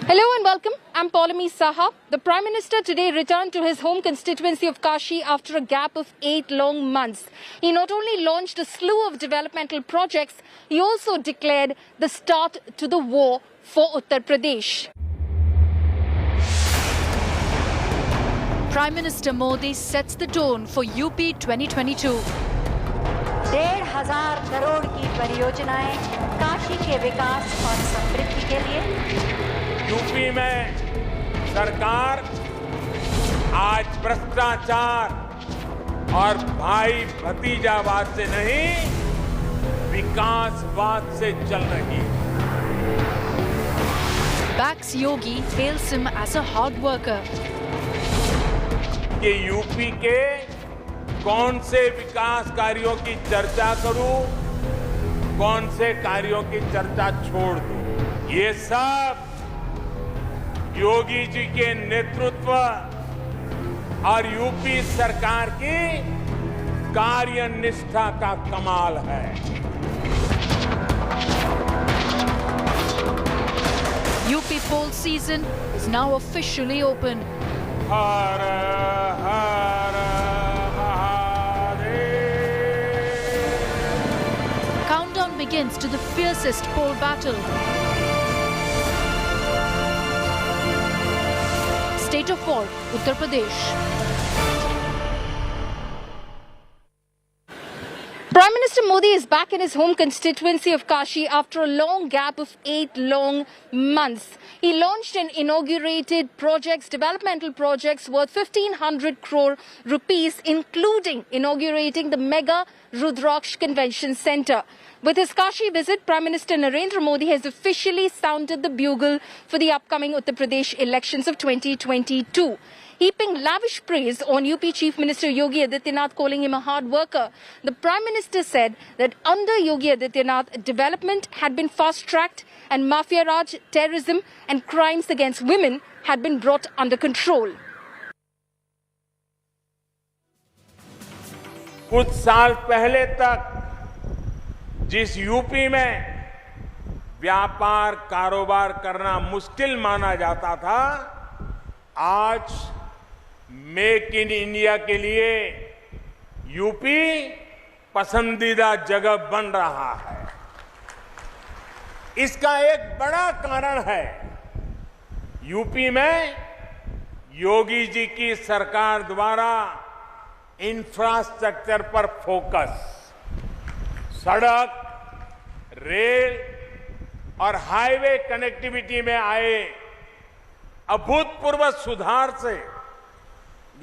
Hello and welcome. I'm Paulami Saha. The Prime Minister today returned to his home constituency of Kashi after a gap of 8 long months. He not only launched a slew of developmental projects, he also declared the start to the war for Uttar Pradesh. Prime Minister Modi sets the tone for UP 2022. 1,500 crore की परियोजनाएं काशी के विकास और समृद्धि के लिए। UP में सरकार आज भ्रष्टाचार और भाई भतीजावाद से नहीं, विकासवाद से चल रही है। Backs Yogi hails him as a hard worker. कि यूपी के कौन से विकास कार्यों की चर्चा करूं, कौन से कार्यों की चर्चा छोड़ दूं, ये सब योगी जी के नेतृत्व और यूपी सरकार की कार्यनिष्ठा का कमाल है। UP poll season is now officially open. Her her Mahadev. Countdown begins to the fiercest poll battle. State of war, Uttar Pradesh. Prime Minister Modi is back in his home constituency of Kashi after a long gap of 8 long months. He launched and inaugurated developmental projects worth 1,500 crore rupees, including inaugurating the mega Rudraksh Convention Centre. With his Kashi visit, Prime Minister Narendra Modi has officially sounded the bugle for the upcoming Uttar Pradesh elections of 2022. Heaping lavish praise on UP Chief Minister Yogi Adityanath, calling him a hard worker, the Prime Minister said that under Yogi Adityanath, development had been fast-tracked and Mafia Raj, terrorism and crimes against women had been brought under control. कुछ साल पहले तक जिस UP में व्यापार कारोबार करना मुश्किल माना जाता था, आज मेक इन इंडिया के लिए यूपी पसंदीदा जगह बन रहा है। इसका एक बड़ा कारण है यूपी में योगी जी की सरकार द्वारा इंफ्रास्ट्रक्चर पर फोकस, सड़क, रेल और हाईवे कनेक्टिविटी में आए अभूतपूर्व सुधार से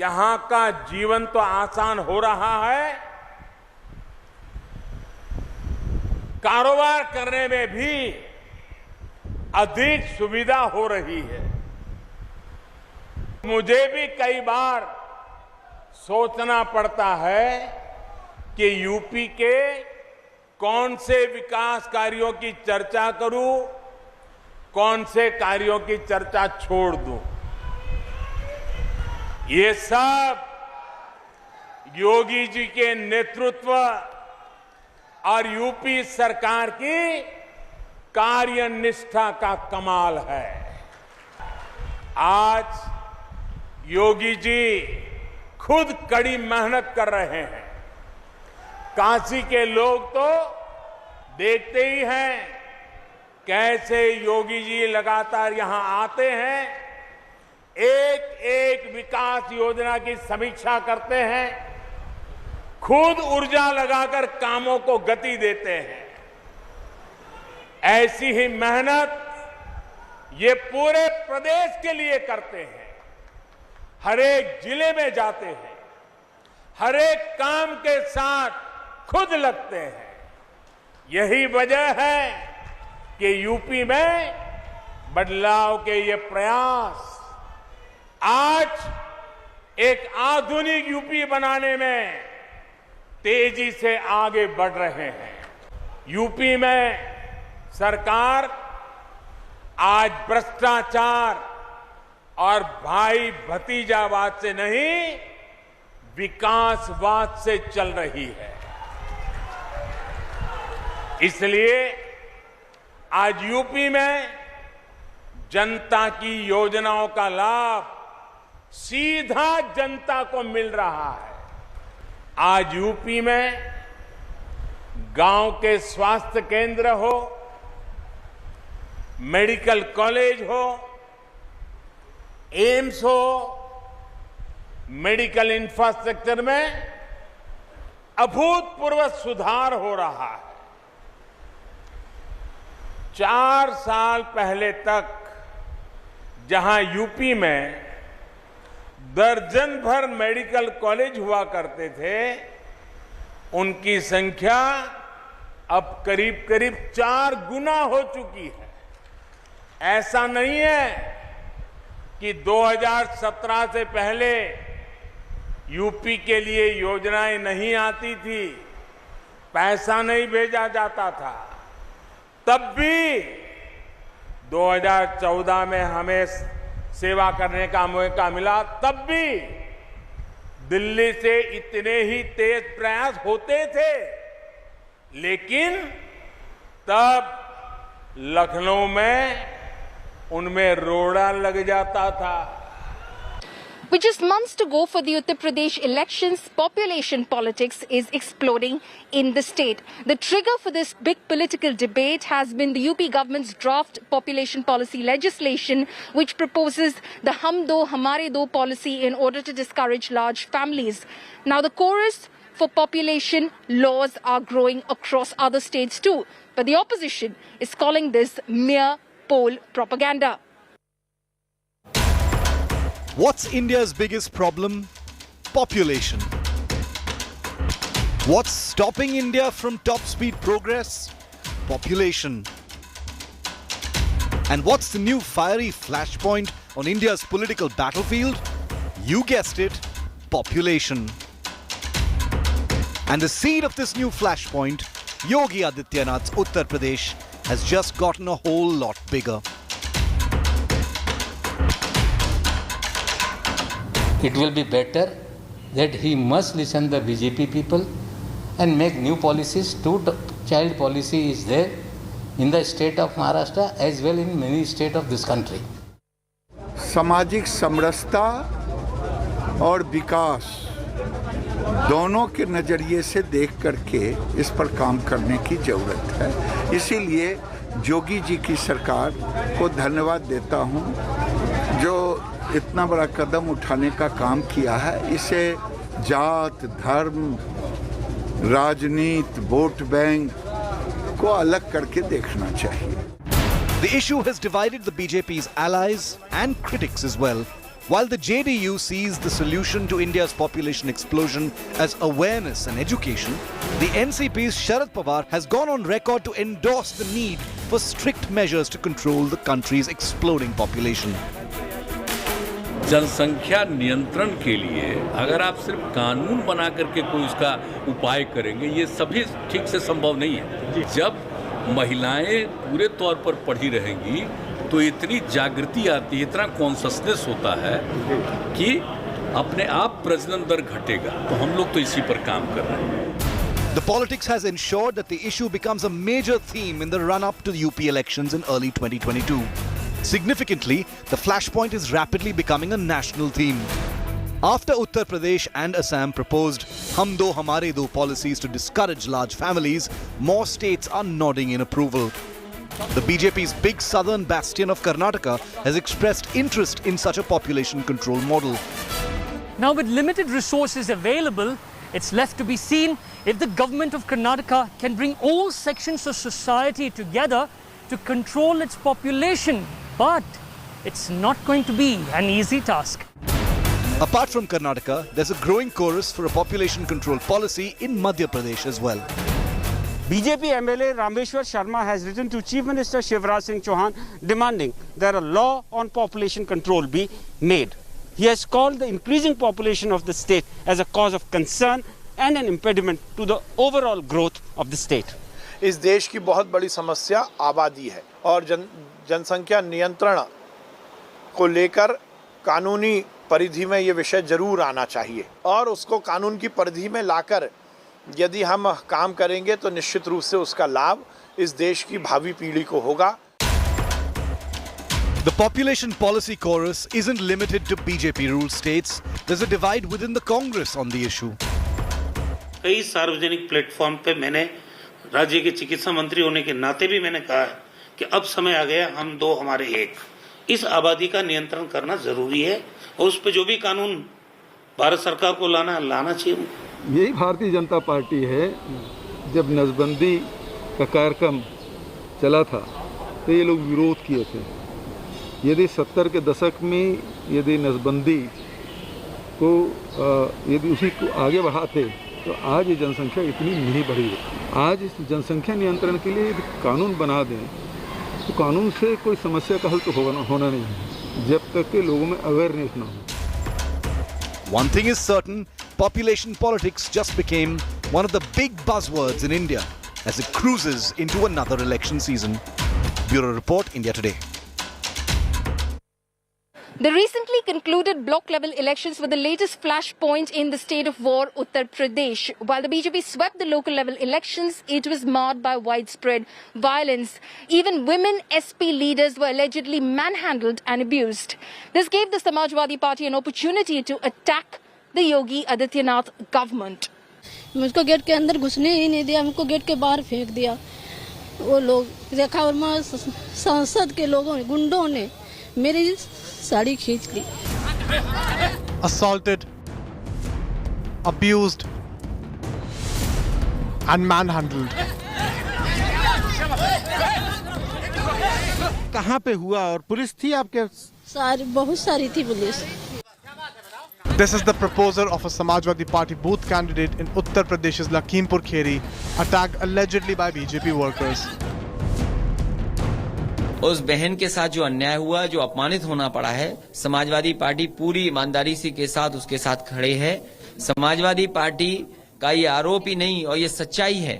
यहां का जीवन तो आसान हो रहा है, कारोबार करने में भी अधिक सुविधा हो रही है। मुझे भी कई बार सोचना पड़ता है कि यूपी के कौन से विकास कार्यों की चर्चा करूं, कौन से कार्यों की चर्चा छोड़ दूं। ये सब योगी जी के नेतृत्व और यूपी सरकार की कार्यनिष्ठा का कमाल है। आज योगी जी खुद कड़ी मेहनत कर रहे हैं। काशी के लोग तो देखते ही हैं कैसे योगी जी लगातार यहां आते हैं, एक एक विकास योजना की समीक्षा करते हैं, खुद ऊर्जा लगाकर कामों को गति देते हैं। ऐसी ही मेहनत ये पूरे प्रदेश के लिए करते हैं। हर एक जिले में जाते हैं, हर एक काम के साथ खुद लगते हैं। यही वजह है कि यूपी में बदलाव के ये प्रयास आज एक आधुनिक यूपी बनाने में तेजी से आगे बढ़ रहे हैं। यूपी में सरकार आज भ्रष्टाचार और भाई भतीजावाद से नहीं, विकासवाद से चल रही है। इसलिए आज यूपी में जनता की योजनाओं का लाभ सीधा जनता को मिल रहा है। आज यूपी में गांव के स्वास्थ्य केंद्र हो, मेडिकल कॉलेज हो, एम्स हो, मेडिकल इंफ्रास्ट्रक्चर में अभूतपूर्व सुधार हो रहा है। 4 साल पहले तक जहां यूपी में दर्जन भर मेडिकल कॉलेज हुआ करते थे, उनकी संख्या अब करीब करीब 4 गुना हो चुकी है। ऐसा नहीं है कि 2017 से पहले यूपी के लिए योजनाएं नहीं आती थी, पैसा नहीं भेजा जाता था। तब भी 2014 में हमें सेवा करने का मौका मिला, तब भी दिल्ली से इतने ही तेज प्रयास होते थे, लेकिन तब लखनऊ में उनमें रोड़ा लग जाता था। With just months to go for the Uttar Pradesh elections, population politics is exploding in the state. The trigger for this big political debate has been the UP government's draft population policy legislation, which proposes the Hum Do Hamare Do policy in order to discourage large families. Now, the chorus for population laws are growing across other states too, but the opposition is calling this mere poll propaganda. What's India's biggest problem? Population. What's stopping India from top speed progress? Population. And what's the new fiery flashpoint on India's political battlefield? You guessed it, population. And the seed of this new flashpoint, Yogi Adityanath's Uttar Pradesh, has just gotten a whole lot bigger. It will be better that he must listen to the BJP people and make new policies. Two-child policy is there in the state of Maharashtra as well in many states of this country. सामाजिक समरसता और विकास दोनों के नज़रिए से देख करके इस पर काम करने की ज़रूरत है। इसीलिए योगी जी की सरकार को धन्यवाद देता हूँ जो इतना बड़ा कदम उठाने का काम किया है। इसे जात, धर्म, राजनीति, वोट बैंक को अलग करके देखना चाहिए। The issue has divided the BJP's allies and critics as well. While the JDU sees the solution to India's population explosion as awareness and education, the NCP's Sharad Pawar has gone on record to endorse the need for strict measures to control the country's exploding population. जनसंख्या नियंत्रण के लिए अगर आप सिर्फ कानून बना करके कोई उसका उपाय करेंगे, ये सभी ठीक से संभव नहीं है। जब महिलाएं पूरे तौर पर पढ़ी रहेंगी तो इतनी जागृति आती है, इतना कॉन्शसनेस होता है कि अपने आप प्रजनन दर घटेगा। तो हम लोग तो इसी पर काम कर रहे हैं। The politics has ensured that the issue becomes a major theme in the run-up to the UP elections in early 2022. Significantly, the flashpoint is rapidly becoming a national theme. After Uttar Pradesh and Assam proposed Hum Do Hamare Do policies to discourage large families, more states are nodding in approval. The BJP's big southern bastion of Karnataka has expressed interest in such a population control model. Now, with limited resources available, it's left to be seen if the government of Karnataka can bring all sections of society together to control its population. But it's not going to be an easy task. Apart from Karnataka, there's a growing chorus for a population control policy in Madhya Pradesh as well. BJP MLA Rameshwar Sharma has written to Chief Minister Shivraj Singh Chauhan demanding that a law on population control be made. He has called the increasing population of the state as a cause of concern and an impediment to the overall growth of the state. इस देश की बहुत बड़ी समस्या आबादी है और जनसंख्या नियंत्रण को लेकर कानूनी परिधि में ये विषय जरूर आना चाहिए और उसको कानून की परिधि में लाकर यदि हम काम करेंगे तो निश्चित रूप से उसका लाभ इस देश की भावी पीढ़ी को होगा। The population policy chorus isn't limited to BJP-ruled states. There's a divide within the Congress on the issue. कई सार्वजनिक प्लेटफॉर्म पे मैंने राज्य के चिकित्सा मंत्री होने के नाते भी मैंने कहा है कि अब समय आ गया हम दो हमारे एक। इस आबादी का नियंत्रण करना जरूरी है और उस पर जो भी कानून भारत सरकार को लाना चाहिए। यही भारतीय जनता पार्टी है। जब नसबंदी का कार्यक्रम चला था तो ये लोग विरोध किए थे। यदि 70 के दशक में यदि नसबंदी को यदि उसी को आगे बढ़ाते तो आज ये जनसंख्या इतनी नहीं बढ़ी है। आज इस जनसंख्या नियंत्रण के लिए यदि कानून बना दें तो कानून से कोई समस्या का हल तो होना नहीं है जब तक के लोगों में अवेयरनेस ना हो। One thing is certain, population politics just became one of the big buzzwords in India as it cruises into another election season. Bureau Report, India Today. The recently concluded block-level elections were the latest flashpoint in the state of war, Uttar Pradesh. While the BJP swept the local-level elections, it was marred by widespread violence. Even women SP leaders were allegedly manhandled and abused. This gave the Samajwadi Party an opportunity to attack the Yogi Adityanath government. मुझको gate के अंदर घुसने ही नहीं दिया, हमको gate के बाहर फेंक दिया। वो लोग रेखा वर्मा संसद के लोगों ने, गुंडों ने मेरी साड़ी खींच ली। Assaulted, abused and manhandled. कहाँ पे हुआ और पुलिस थी आपके? बहुत सारी थी police. This is the proposer of a Samajwadi Party booth candidate in Uttar Pradesh's Lakhimpur Kheri, attacked allegedly by BJP workers. उस बहन के साथ जो अन्याय हुआ, जो अपमानित होना पड़ा है, समाजवादी पार्टी पूरी ईमानदारी से के साथ उसके साथ खड़े है। समाजवादी पार्टी का ये आरोप ही नहीं और ये सच्चाई है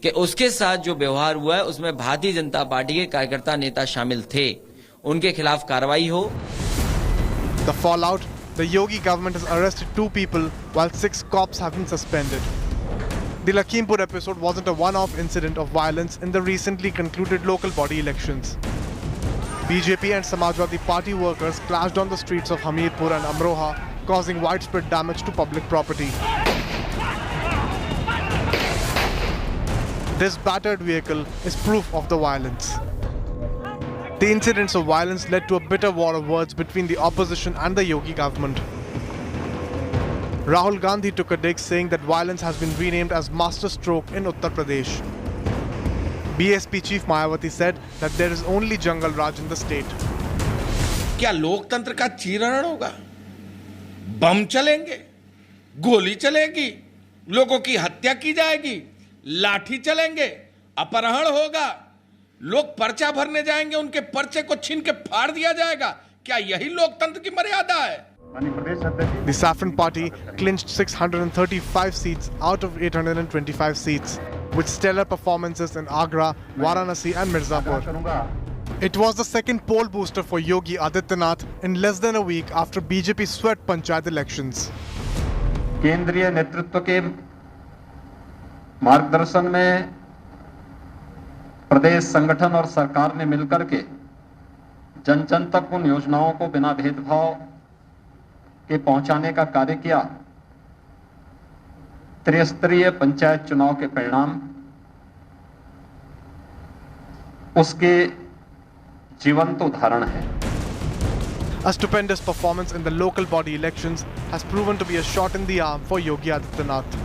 कि उसके साथ जो व्यवहार हुआ है उसमें भारतीय जनता पार्टी के कार्यकर्ता नेता शामिल थे। उनके खिलाफ कार्रवाई हो। The fallout, the Yogi government has arrested 2 people while 6 cops have been suspended. The Lakhimpur episode wasn't a one-off incident of violence in the recently concluded local body elections. BJP and Samajwadi Party workers clashed on the streets of Hamirpur and Amroha, causing widespread damage to public property. This battered vehicle is proof of the violence. The incidents of violence led to a bitter war of words between the opposition and the Yogi government. Rahul Gandhi took a dig saying that violence has been renamed as masterstroke in Uttar Pradesh. BSP chief Mayawati said that there is only jungle raj in the state. क्या लोकतंत्र का चीरण होगा? बम चलेंगे, गोली चलेगी, लोगों की हत्या की जाएगी, लाठी चलेंगे, अपहरण होगा, लोग पर्चा भरने जाएंगे, उनके पर्चे को छीन के फाड़ दिया जाएगा। क्या यही लोकतंत्र की मर्यादा है? The Saffron Party clinched 635 seats out of 825 seats, with stellar performances in Agra, Varanasi and Mirzapur. It was the second poll booster for Yogi Adityanath in less than a week after BJP swept Panchayat elections. केंद्रीय नेतृत्व के मार्गदर्शन में प्रदेश संगठन और सरकार ने मिलकर के जन जन तक उन योजनाओं को बिना भेदभाव के पहुंचाने का कार्य किया। त्रिस्तरीय पंचायत चुनाव के परिणाम उसके जीवंत उदाहरण है। A stupendous performance in the local body elections has proven to be a shot in the arm for Yogi Adityanath,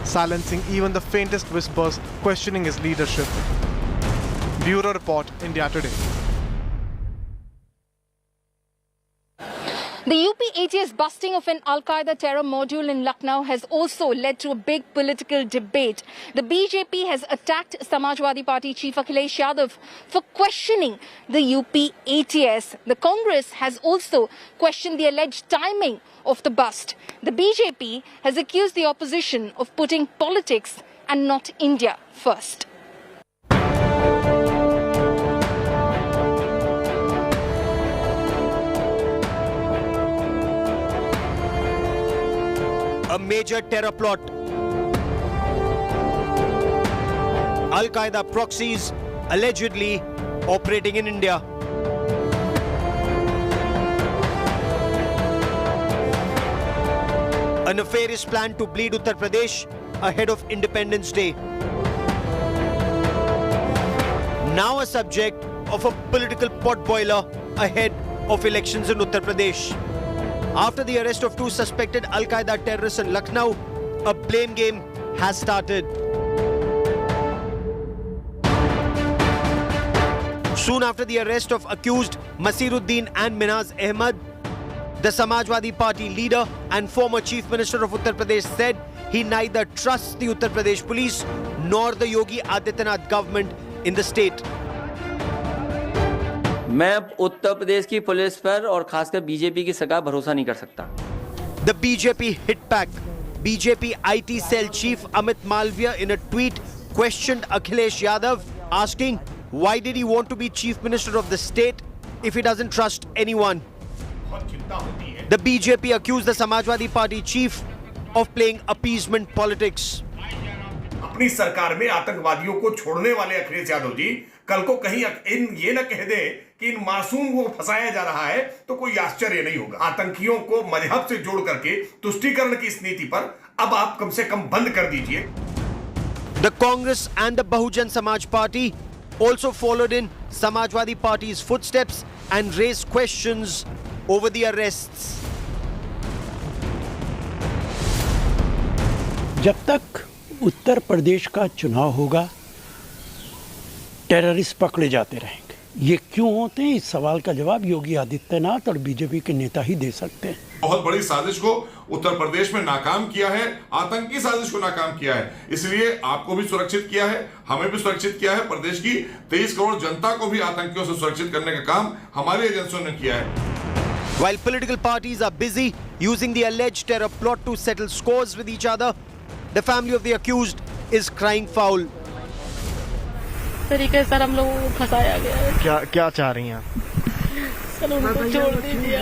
silencing even the faintest whispers questioning his leadership. Bureau Report, India Today. The UP ATS busting of an Al-Qaeda terror module in Lucknow has also led to a big political debate. The BJP has attacked Samajwadi Party Chief Akhilesh Yadav for questioning the UP ATS. The Congress has also questioned the alleged timing of the bust. The BJP has accused the opposition of putting politics and not India first. A major terror plot. Al-Qaeda proxies allegedly operating in India. A nefarious plan to bleed Uttar Pradesh ahead of Independence Day. Now a subject of a political potboiler ahead of elections in Uttar Pradesh. After the arrest of 2 suspected Al-Qaeda terrorists in Lucknow, a blame game has started. Soon after the arrest of accused Masiruddin and Minhaz Ahmed, the Samajwadi Party leader and former Chief Minister of Uttar Pradesh said he neither trusts the Uttar Pradesh police nor the Yogi Adityanath government in the state. मैं उत्तर प्रदेश की police पर और खासकर BJP की सरकार भरोसा नहीं कर सकता। The BJP hit back. BJP IT cell chief Amit Malviya in a tweet questioned Akhilesh Yadav, asking why did he want to be chief minister of the state if he doesn't trust anyone. The BJP accused the Samajwadi Party chief of playing appeasement politics. अपनी सरकार में आतंकवादियों को छोड़ने वाले अखिलेश यादव जी कल को कहीं ये न कह दे कि इन मासूम को फंसाया जा रहा है तो कोई आश्चर्य नहीं होगा। आतंकियों को मजहब से जोड़ करके तुष्टीकरण की इस नीति पर अब आप कम से कम बंद कर दीजिए। The Congress and the Bahujan Samaj Party also followed in Samajwadi Party's footsteps and raised questions over the arrests. जब तक उत्तर प्रदेश का चुनाव होगा, टेररिस्ट पकड़े जाते रहेंगे। ये क्यों होते हैं, इस सवाल का जवाब योगी आदित्यनाथ और बीजेपी के नेता ही दे सकते हैं। बहुत बड़ी साजिश को उत्तर प्रदेश में नाकाम किया है, आतंकी साजिश को नाकाम किया है। इसलिए आपको भी सुरक्षित किया है, हमें भी सुरक्षित किया है। प्रदेश की 23 करोड़ जनता को भी आतंकियों से सुरक्षित करने का काम हमारी एजेंसियों ने किया है। While political parties are busy using the alleged terror plot to settle scores with each other, the family of the accused is crying foul. तरीके से हम लोगों को फंसाया गया है। क्या चाह रही हैं? सर उनको छोड़ दीजिए,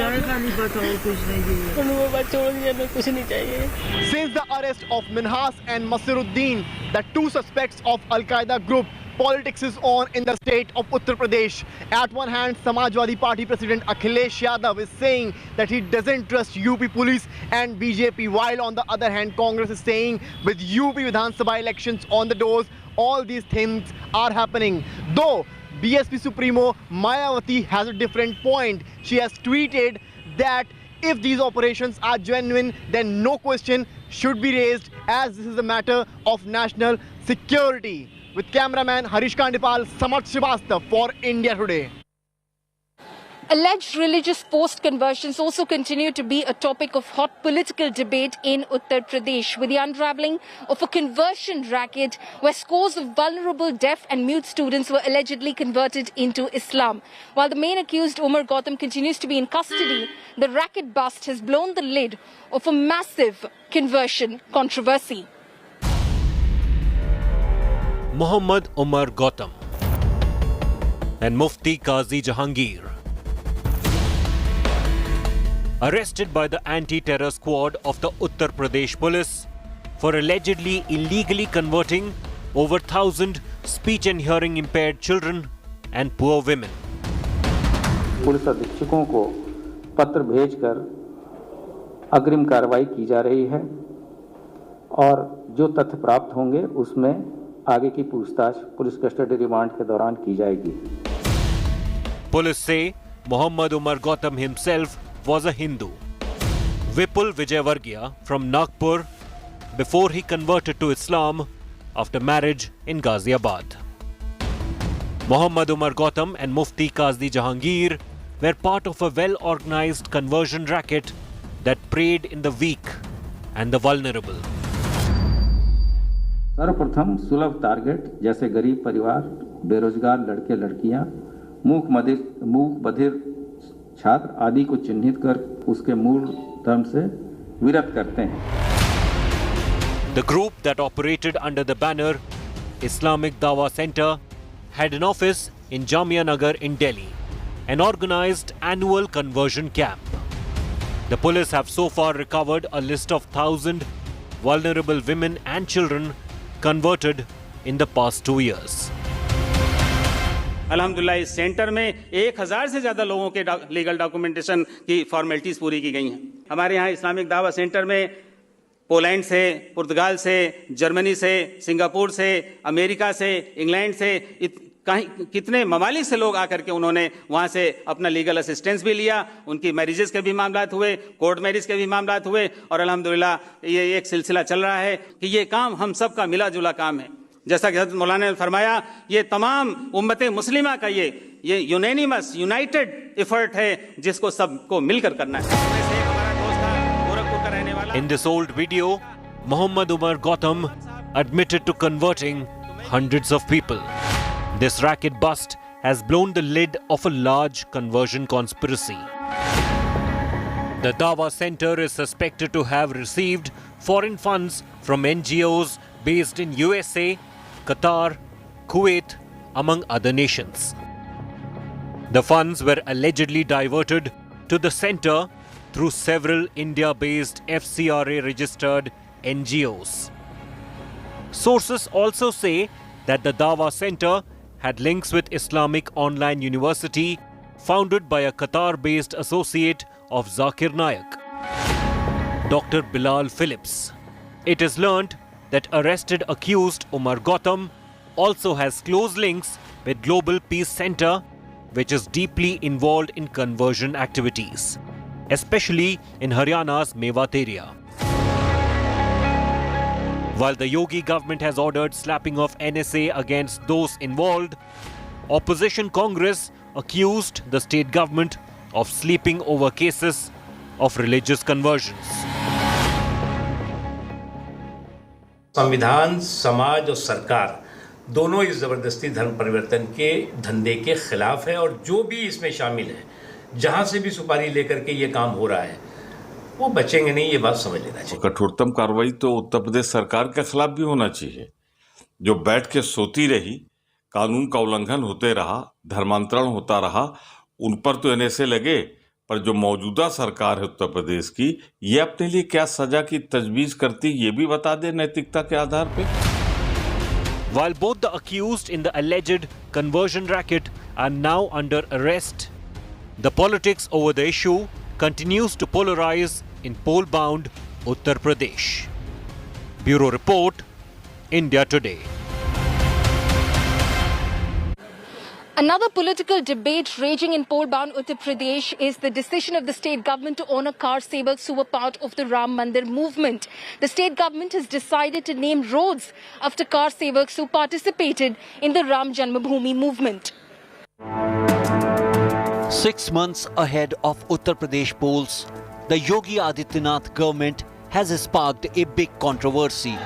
उनको बस छोड़ दीजिए, कुछ नहीं चाहिए। Since the arrest of Minhas and Masiruddin, the 2 suspects of Al-Qaeda group, politics is on in the state of Uttar Pradesh. At one hand, Samajwadi Party President Akhilesh Yadav is saying that he doesn't trust UP police and BJP, while on the other hand, Congress is saying with UP Vidhan Sabha elections on the doors, all these things are happening. Though BSP Supremo Mayawati has a different point. She has tweeted that if these operations are genuine, then no question should be raised, as this is a matter of national security. With cameraman Harish Kandipal, Samarth Srivastava for India Today. Alleged religious post-conversions also continue to be a topic of hot political debate in Uttar Pradesh, with the unraveling of a conversion racket where scores of vulnerable deaf and mute students were allegedly converted into Islam. While the main accused, Umar Gautam, continues to be in custody, the racket bust has blown the lid of a massive conversion controversy. Muhammad Umar Gautam and Mufti Qazi Jahangir, arrested by the anti-terror squad of the Uttar Pradesh police for allegedly illegally converting over 1,000 speech and hearing impaired children and poor women. Police अधीक्षकों को पत्र भेजकर अग्रिम कार्रवाई की जा रही है और जो तथ्य प्राप्त होंगे उसमें आगे की पूछताछ पुलिस कस्टडी रिमांड के दौरान की जाएगी। Police say Muhammad Umar Gautam himself was a Hindu. Vipul Vijayvargiya from Nagpur before he converted to Islam after marriage in Ghaziabad. Muhammad Umar Gautam and Mufti Qazi Jahangir were part of a well-organized conversion racket that preyed in the weak and the vulnerable. सर्वप्रथम सुलभ target जैसे गरीब परिवार, बेरोजगार लड़के लड़कियां, मूक बधिर छात्र आदि को चिन्हित कर उसके मूल धर्म से विरत करते हैं। The group that operated under the banner Islamic Dawah Center had an office in Jamia Nagar in Delhi and organized annual conversion camp. The police have so far recovered a list of 1,000 vulnerable women and children converted in the past 2 years. अल्हम्दुलिल्लाह इस centre में 1000 से ज़्यादा लोगों के legal documentation की formalities पूरी की गई हैं। हमारे यहाँ इस्लामिक दावा सेंटर में पोलैंड से, पुर्तगाल से, जर्मनी से, सिंगापुर से, अमेरिका से, इंग्लैंड से, कितने ममालिक से लोग आकर के उन्होंने वहाँ से अपना लीगल असिस्टेंस भी लिया। उनकी मैरिजेस के भी मामलात हुए, कोर्ट मैरिज के भी मामलात हुए और अल्हम्दुलिल्लाह ये एक सिलसिला चल रहा है कि ये काम हम सब का मिला जुला काम है। जैसा कि हज़रत मौलाना ने फरमाया, ये तमाम उम्मत मुस्लिमा का ये यूनानिमस यूनाइटेड एफर्ट है जिसको सबको मिलकर करना है। In this old video, Muhammad Umar Gautam admitted to converting hundreds of people. This racket bust has blown the lid of a large conversion conspiracy. The Dawa Center is suspected to have received foreign funds from NGOs based in USA, Qatar, Kuwait, among other nations. The funds were allegedly diverted to the center through several India-based FCRA-registered NGOs. Sources also say that the Dawa Center had links with Islamic Online University, founded by a Qatar-based associate of Zakir Naik, Dr. Bilal Phillips. It is learned that arrested accused Umar Gautam also has close links with Global Peace Center, which is deeply involved in conversion activities, especially in Haryana's Mewat area. While the Yogi government has ordered slapping of NSA against those involved, opposition Congress accused the state government of sleeping over cases of religious conversions. संविधान, समाज और सरकार दोनों इस जबरदस्ती धर्म परिवर्तन के धंधे के खिलाफ है और जो भी इसमें शामिल है, जहां से भी सुपारी लेकर के ये काम हो रहा है, वो बचेंगे नहीं, ये बात समझ लेना चाहिए। कठोरतम कार्रवाई तो उत्तर प्रदेश सरकार के खिलाफ भी होना चाहिए, जो बैठ के सोती रही, कानून का उल्लंघन होते रहा, धर्मांतरण होता रहा। उन पर तो एनएसए लगे, पर जो मौजूदा सरकार है उत्तर प्रदेश की, ये अपने लिए क्या सजा की तजवीज करती, ये भी बता दे नैतिकता के आधार पे। While both the accused in the alleged conversion racket are now under arrest, the politics over the issue continues to polarize in poll-bound Uttar Pradesh. Bureau Report, India Today. Another political debate raging in poll-bound Uttar Pradesh is the decision of the state government to honor car sevaks who were part of the Ram Mandir movement. The state government has decided to name roads after car sevaks who participated in the Ram Janmabhoomi movement. 6 months ahead of Uttar Pradesh polls, the Yogi Adityanath government has sparked a big controversy.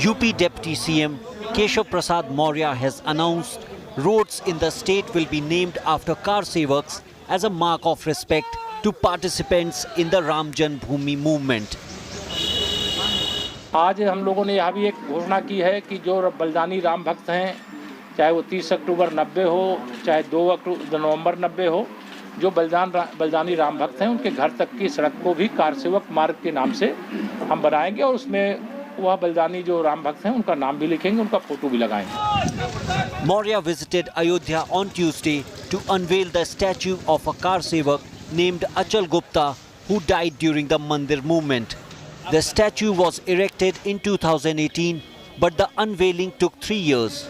UP Deputy CM Keshav Prasad Maurya has announced roads in the state will be named after car sevaks as a mark of respect to participants in the Ram Janmabhoomi movement. आज हम लोगों ने यहाँ भी एक घोषणा की है कि जो बलिदानी राम भक्त हैं, चाहे वो 30 अक्टूबर 90 हो, चाहे 2 नवंबर 90 हो, जो बलिदानी राम भक्त हैं उनके घर तक की सड़क को भी कार सेवक मार्ग के नाम से हम बनाएंगे और उसमें वह बलिदानी जो राम भक्त हैं उनका नाम भी लिखेंगे, उनका फोटो भी लगाएंगे। Maurya visited Ayodhya on Tuesday to unveil the statue of a car sevak named Achal Gupta who died during the Mandir movement. The statue was erected in 2018, but the unveiling took 3 years.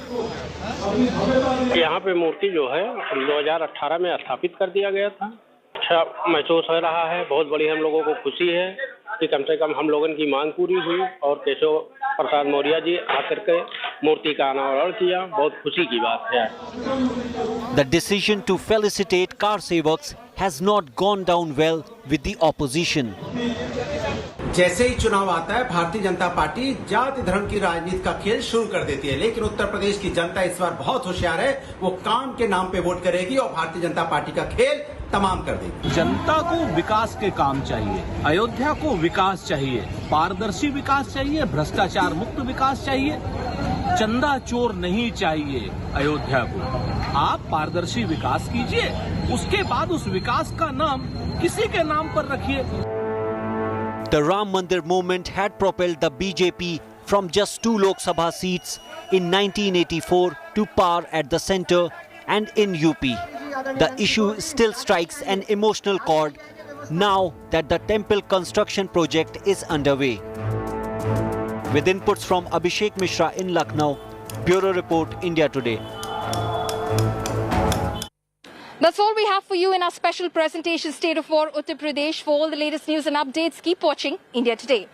यहाँ पे मूर्ति जो है 2018 में स्थापित कर दिया गया था। अच्छा महसूस हो रहा है, बहुत बड़ी हम लोगों को खुशी है कि कम से कम हम लोगों की मांग पूरी हुई और केशव प्रसाद मौर्य जी आकर के मूर्ति का अनावरण किया, बहुत खुशी की बात है। The decision to felicitate car sevaks has not gone down well with the opposition. जैसे ही चुनाव आता है, भारतीय जनता पार्टी जाति धर्म की राजनीति का खेल शुरू कर देती है, लेकिन उत्तर प्रदेश की जनता इस बार बहुत होशियार है, वो काम के नाम पे वोट करेगी और भारतीय जनता पार्टी का खेल तमाम कर देगी। जनता को विकास के काम चाहिए, अयोध्या को विकास चाहिए, पारदर्शी विकास चाहिए, भ्रष्टाचार मुक्त विकास चाहिए, चंदा चोर नहीं चाहिए अयोध्या को। आप पारदर्शी विकास कीजिए, उसके बाद उस विकास का नाम किसी के नाम पर रखिए। The Ram Mandir movement had propelled the BJP from just 2 Lok Sabha seats in 1984 to power at the centre and in UP. The issue still strikes an emotional chord now that the temple construction project is underway. With inputs from Abhishek Mishra in Lucknow, Bureau Report, India Today. That's all we have for you in our special presentation, State of War, Uttar Pradesh. For all the latest news and updates, keep watching India Today.